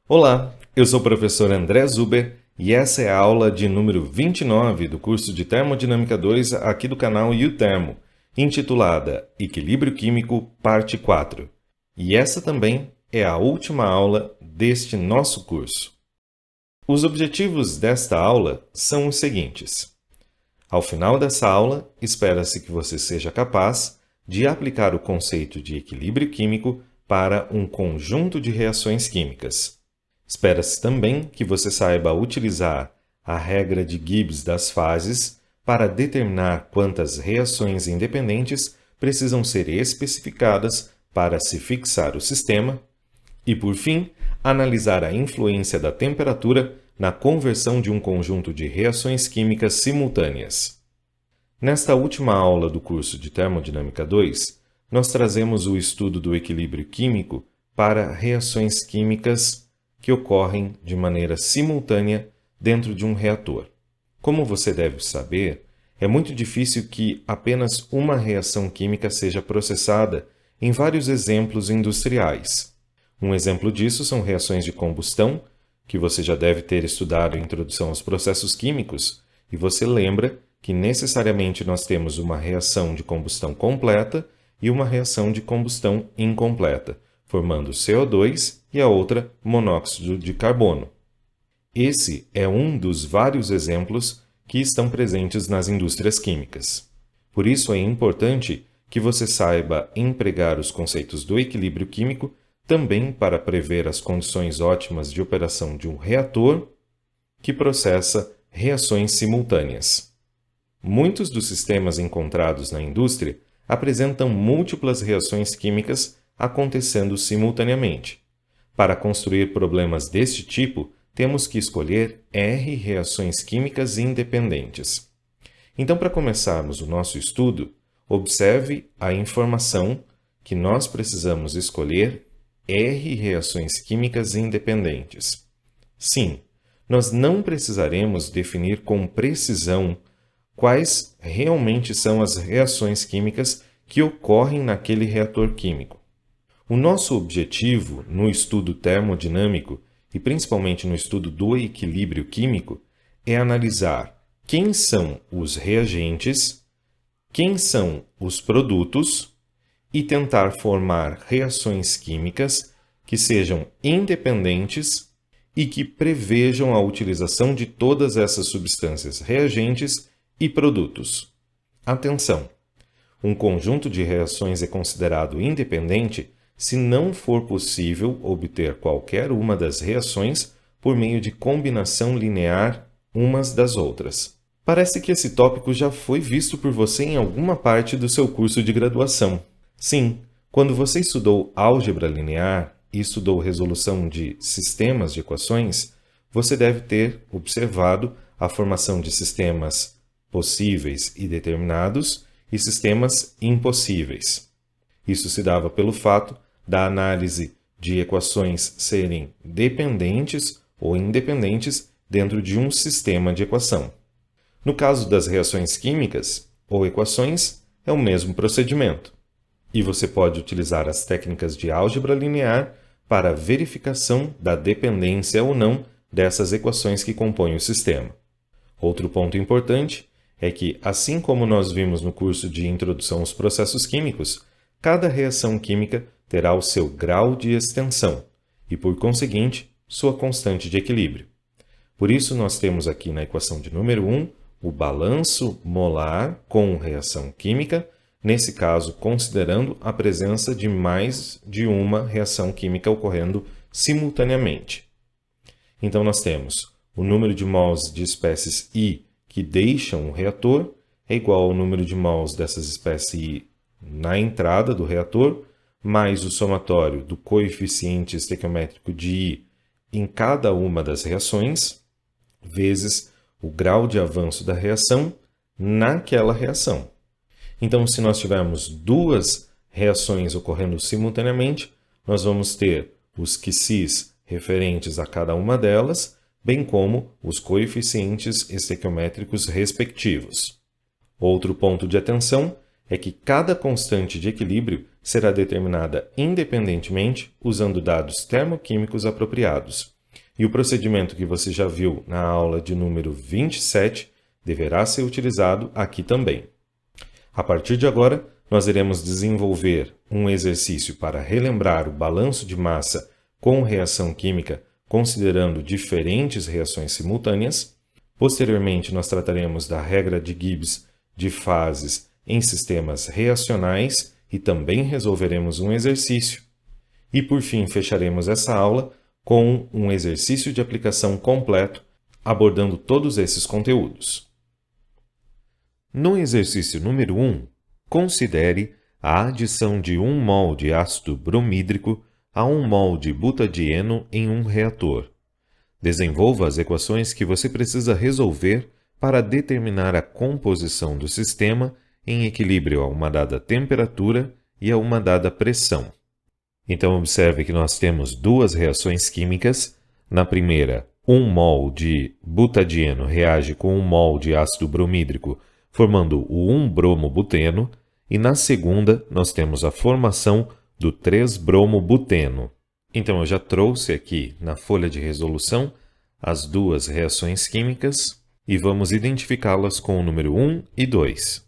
Olá, eu sou o professor André Zuber e essa é a aula de número 29 do curso de Termodinâmica 2 aqui do canal UTermo, intitulada Equilíbrio Químico, parte 4. E essa também é a última aula deste nosso curso. Os objetivos desta aula são os seguintes. Ao final dessa aula, espera-se que você seja capaz de aplicar o conceito de equilíbrio químico para um conjunto de reações químicas. Espera-se também que você saiba utilizar a regra de Gibbs das fases para determinar quantas reações independentes precisam ser especificadas para se fixar o sistema e, por fim, analisar a influência da temperatura na conversão de um conjunto de reações químicas simultâneas. Nesta última aula do curso de Termodinâmica 2, nós trazemos o estudo do equilíbrio químico para reações químicas que ocorrem de maneira simultânea dentro de um reator. Como você deve saber, é muito difícil que apenas uma reação química seja processada em vários exemplos industriais. Um exemplo disso são reações de combustão, que você já deve ter estudado em Introdução aos Processos Químicos, e você lembra que necessariamente nós temos uma reação de combustão completa e uma reação de combustão incompleta, formando CO2 e a outra monóxido de carbono. Esse é um dos vários exemplos que estão presentes nas indústrias químicas. Por isso é importante que você saiba empregar os conceitos do equilíbrio químico também para prever as condições ótimas de operação de um reator que processa reações simultâneas. Muitos dos sistemas encontrados na indústria apresentam múltiplas reações químicas acontecendo simultaneamente. Para construir problemas deste tipo, temos que escolher R reações químicas independentes. Então, para começarmos o nosso estudo, observe a informação que nós precisamos escolher R reações químicas independentes. Sim, nós não precisaremos definir com precisão quais realmente são as reações químicas que ocorrem naquele reator químico. O nosso objetivo no estudo termodinâmico e principalmente no estudo do equilíbrio químico é analisar quem são os reagentes, quem são os produtos e tentar formar reações químicas que sejam independentes e que prevejam a utilização de todas essas substâncias reagentes e produtos. Atenção! Um conjunto de reações é considerado independente se não for possível obter qualquer uma das reações por meio de combinação linear umas das outras. Parece que esse tópico já foi visto por você em alguma parte do seu curso de graduação. Sim, quando você estudou álgebra linear e estudou resolução de sistemas de equações, você deve ter observado a formação de sistemas possíveis e determinados e sistemas impossíveis. Isso se dava pelo fato da análise de equações serem dependentes ou independentes dentro de um sistema de equação. No caso das reações químicas ou equações, é o mesmo procedimento. E você pode utilizar as técnicas de álgebra linear para a verificação da dependência ou não dessas equações que compõem o sistema. Outro ponto importante é que, assim como nós vimos no curso de Introdução aos Processos Químicos, cada reação química terá o seu grau de extensão e, por conseguinte, sua constante de equilíbrio. Por isso, nós temos aqui na equação de número 1 o balanço molar com reação química, nesse caso, considerando a presença de mais de uma reação química ocorrendo simultaneamente. Então, nós temos o número de mols de espécies I que deixam o reator é igual ao número de mols dessas espécies I na entrada do reator, mais o somatório do coeficiente estequiométrico de I em cada uma das reações, vezes o grau de avanço da reação naquela reação. Então, se nós tivermos duas reações ocorrendo simultaneamente, nós vamos ter os QCs referentes a cada uma delas, bem como os coeficientes estequiométricos respectivos. Outro ponto de atenção é que cada constante de equilíbrio será determinada independentemente usando dados termoquímicos apropriados. E o procedimento que você já viu na aula de número 27 deverá ser utilizado aqui também. A partir de agora, nós iremos desenvolver um exercício para relembrar o balanço de massa com reação química, considerando diferentes reações simultâneas. Posteriormente, nós trataremos da regra de Gibbs de fases em sistemas reacionais e também resolveremos um exercício. E por fim, fecharemos essa aula com um exercício de aplicação completo, abordando todos esses conteúdos. No exercício número 1, considere a adição de 1 mol de ácido bromídrico a 1 mol de butadieno em um reator. Desenvolva as equações que você precisa resolver para determinar a composição do sistema em equilíbrio a uma dada temperatura e a uma dada pressão. Então, observe que nós temos duas reações químicas. Na primeira, 1 mol de butadieno reage com 1 mol de ácido bromídrico, formando o 1-bromo-buteno, e na segunda, nós temos a formação do 3-bromo-buteno. Então, eu já trouxe aqui na folha de resolução as duas reações químicas e vamos identificá-las com o número 1 e 2.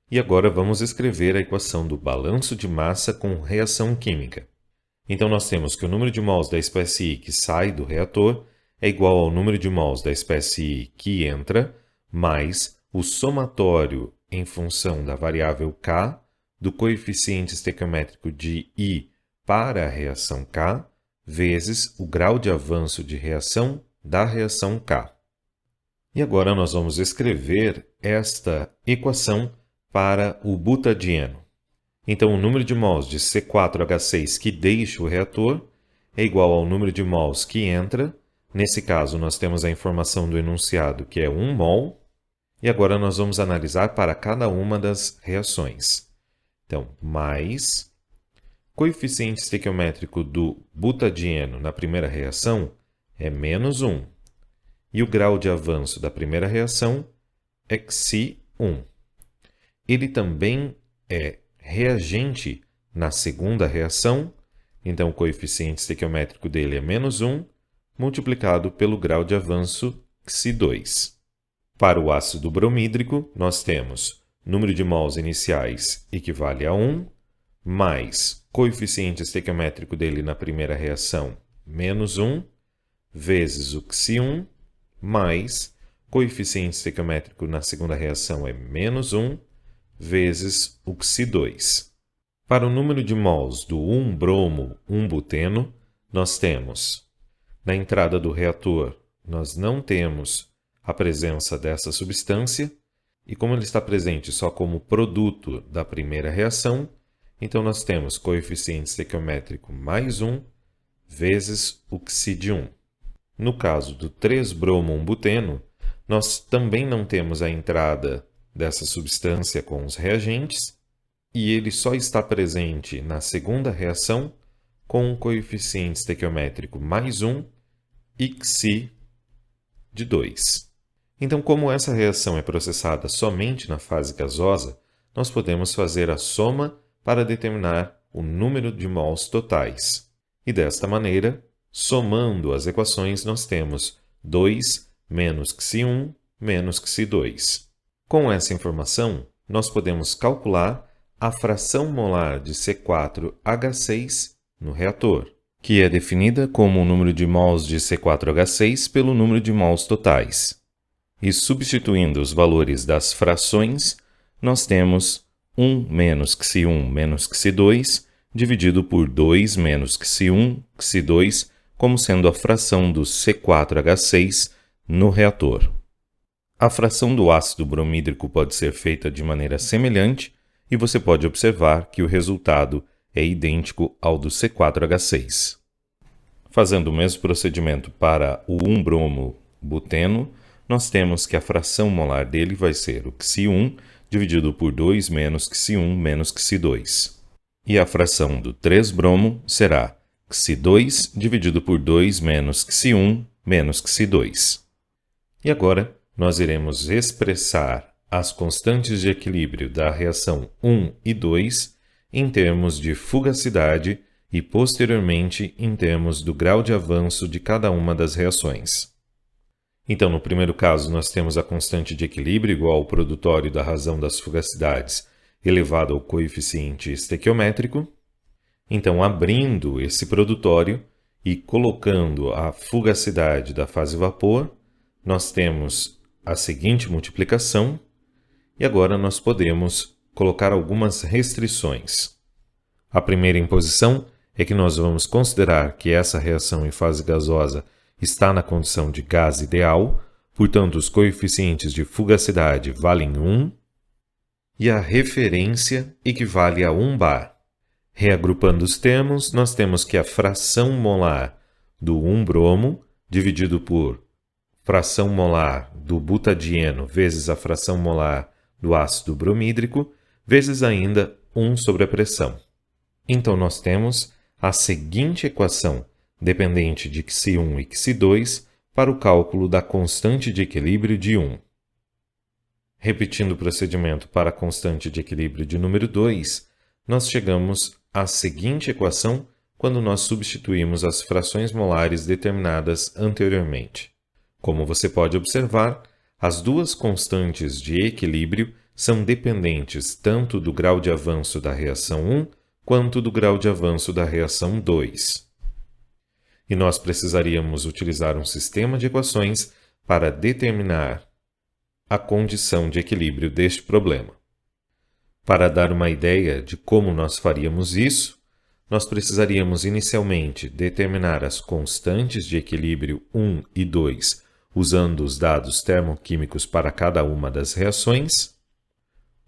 E agora vamos escrever a equação do balanço de massa com reação química. Então, nós temos que o número de mols da espécie I que sai do reator é igual ao número de mols da espécie I que entra, mais o somatório em função da variável K do coeficiente estequiométrico de I para a reação K, vezes o grau de avanço de reação da reação K. E agora nós vamos escrever esta equação para o butadieno. Então, o número de mols de C4H6 que deixa o reator é igual ao número de mols que entra. Nesse caso, nós temos a informação do enunciado, que é 1 mol. E agora nós vamos analisar para cada uma das reações. Então, mais coeficiente estequiométrico do butadieno na primeira reação é menos 1. E o grau de avanço da primeira reação é Xi1. Ele também é reagente na segunda reação, então o coeficiente estequiométrico dele é menos 1, multiplicado pelo grau de avanço Xi2. Para o ácido bromídrico, nós temos número de mols iniciais equivale a 1, mais coeficiente estequiométrico dele na primeira reação, menos 1, vezes o Xi1, mais coeficiente estequiométrico na segunda reação é menos 1, vezes o Xi2. Para o número de mols do 1-bromo-1-buteno, nós temos, na entrada do reator, nós não temos a presença dessa substância, e como ele está presente só como produto da primeira reação, então nós temos coeficiente estequiométrico mais 1, vezes o Xi de 1. No caso do 3-bromo-1-buteno, nós também não temos a entrada dessa substância com os reagentes, e ele só está presente na segunda reação com um coeficiente estequiométrico mais 1 e Xi de 2. Então, como essa reação é processada somente na fase gasosa, nós podemos fazer a soma para determinar o número de mols totais. E desta maneira, somando as equações, nós temos 2 menos Xi1 menos Xi2. Com essa informação, nós podemos calcular a fração molar de C4H6 no reator, que é definida como o número de mols de C4H6 pelo número de mols totais. E substituindo os valores das frações, nós temos 1 menos Xi1 menos Xi2 dividido por 2 menos Xi1, Xi2, como sendo a fração do C4H6 no reator. A fração do ácido bromídrico pode ser feita de maneira semelhante e você pode observar que o resultado é idêntico ao do C4H6. Fazendo o mesmo procedimento para o 1-bromo-buteno, nós temos que a fração molar dele vai ser o Xi1 dividido por 2 menos Xi1 menos Xi2. E a fração do 3-bromo será Xi2 dividido por 2 menos Xi1 menos Xi2. E agora, nós iremos expressar as constantes de equilíbrio da reação 1 e 2 em termos de fugacidade e posteriormente em termos do grau de avanço de cada uma das reações. Então, no primeiro caso, nós temos a constante de equilíbrio igual ao produtório da razão das fugacidades elevado ao coeficiente estequiométrico. Então, abrindo esse produtório e colocando a fugacidade da fase vapor, nós temos a seguinte multiplicação, e agora nós podemos colocar algumas restrições. A primeira imposição é que nós vamos considerar que essa reação em fase gasosa está na condição de gás ideal, portanto, os coeficientes de fugacidade valem 1 e a referência equivale a 1 bar. Reagrupando os termos, nós temos que a fração molar do 1-bromo dividido por fração molar do butadieno vezes a fração molar do ácido bromídrico vezes ainda 1 sobre a pressão. Então, nós temos a seguinte equação dependente de Xi1 e Xi2 para o cálculo da constante de equilíbrio de 1. Repetindo o procedimento para a constante de equilíbrio de número 2, nós chegamos à seguinte equação quando nós substituímos as frações molares determinadas anteriormente. Como você pode observar, as duas constantes de equilíbrio são dependentes tanto do grau de avanço da reação 1 quanto do grau de avanço da reação 2. E nós precisaríamos utilizar um sistema de equações para determinar a condição de equilíbrio deste problema. Para dar uma ideia de como nós faríamos isso, nós precisaríamos inicialmente determinar as constantes de equilíbrio 1 e 2 usando os dados termoquímicos para cada uma das reações,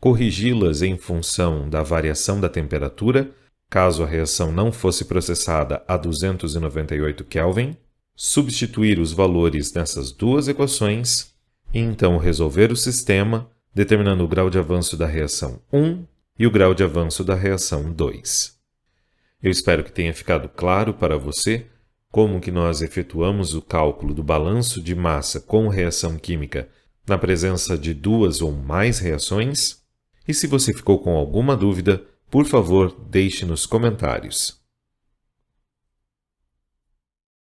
corrigi-las em função da variação da temperatura, caso a reação não fosse processada a 298 Kelvin, substituir os valores nessas duas equações e então resolver o sistema, determinando o grau de avanço da reação 1 e o grau de avanço da reação 2. Eu espero que tenha ficado claro para você como que nós efetuamos o cálculo do balanço de massa com reação química na presença de duas ou mais reações. E se você ficou com alguma dúvida, por favor, deixe nos comentários.